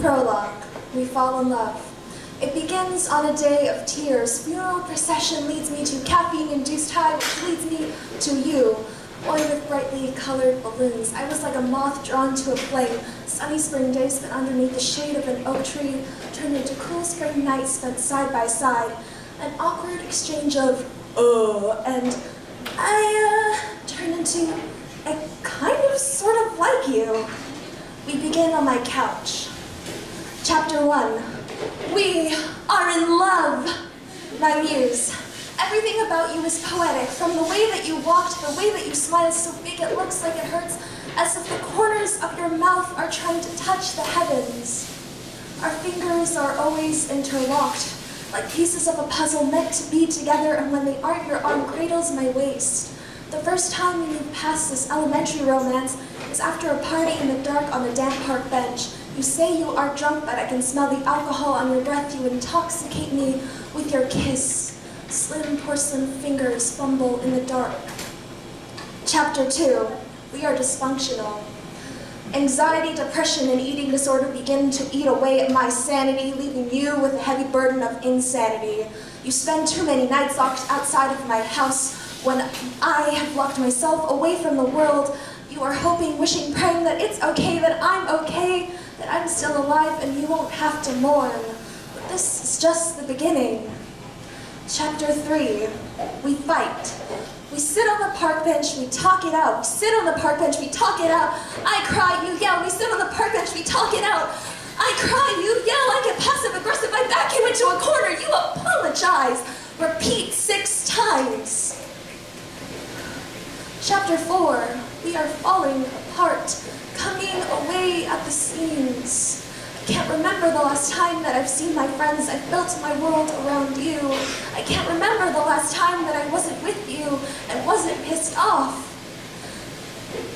Prologue. We fall in love. It begins on a day of tears. Funeral procession leads me to caffeine-induced high, which leads me to you. Boy with brightly colored balloons. I was like a moth drawn to a flame. Sunny spring days spent underneath the shade of an oak tree turned into cool spring nights spent side by side. An awkward exchange of, and I turned into, I kind of sort of like you. We begin on my couch. Chapter 1. We are in love. My muse. Everything about you is poetic. From the way that you walked, the way that you smiled so big it looks like it hurts, as if the corners of your mouth are trying to touch the heavens. Our fingers are always interlocked, like pieces of a puzzle meant to be together, and when they aren't, your arm cradles my waist. The first time we move past this elementary romance is after a party in the dark on a damp park bench. You say you are drunk, but I can smell the alcohol on your breath. You intoxicate me with your kiss. Slim porcelain fingers fumble in the dark. Chapter 2. We are dysfunctional. Anxiety, depression, and eating disorder begin to eat away at my sanity, leaving you with a heavy burden of insanity. You spend too many nights locked outside of my house when I have locked myself away from the world. You are hoping, wishing, praying that it's okay, that I'm okay, that I'm still alive and you won't have to mourn. But this is just the beginning. Chapter 3. We fight. We sit on the park bench, we talk it out. We sit on the park bench, we talk it out. I cry, you yell. We sit on the park bench, we talk it out. I cry, you yell. I get passive aggressive. I back you into a corner. You apologize. Repeat 6 times. Chapter 4. We are falling apart, coming away at the seams. I can't remember the last time that I've seen my friends. I've built my world around you. I can't remember the last time that I wasn't with you and wasn't pissed off.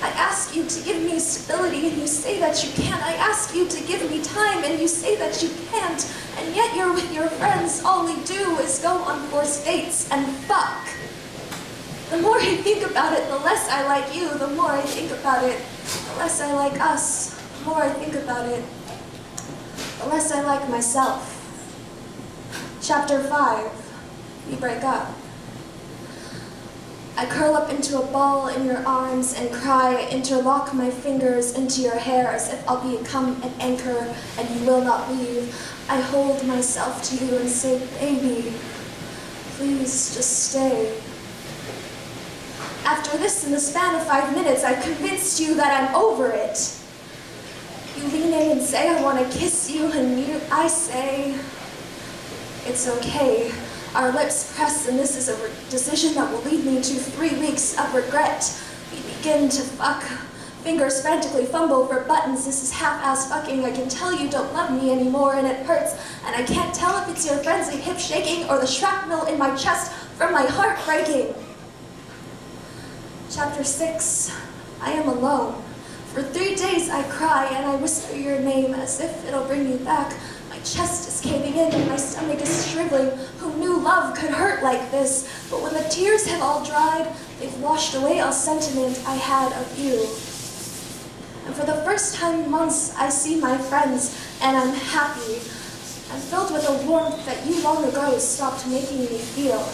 I ask you to give me stability and you say that you can't. I ask you to give me time and you say that you can't. And yet you're with your friends. All we do is go on forced dates and fuck. The more I think about it, the less I like you. The more I think about it, the less I like us. The more I think about it, the less I like myself. Chapter 5. We break up. I curl up into a ball in your arms and cry, interlock my fingers into your hair as if I'll become an anchor and you will not leave. I hold myself to you and say, baby, please just stay. After this, in the span of 5 minutes, I've convinced you that I'm over it. You lean in and say, I want to kiss you, and I say, it's okay. Our lips press, and this is a decision that will lead me to 3 weeks of regret. We begin to fuck. Fingers frantically fumble for buttons. This is half-ass fucking. I can tell you don't love me anymore, and it hurts. And I can't tell if it's your frenzied hip shaking or the shrapnel in my chest from my heart breaking. Chapter 6. I am alone. For 3 days I cry and I whisper your name as if it'll bring you back. My chest is caving in and my stomach is shriveling. Who knew love could hurt like this? But when the tears have all dried, they've washed away all sentiment I had of you. And for the first time in months, I see my friends and I'm happy. I'm filled with a warmth that you long ago stopped making me feel.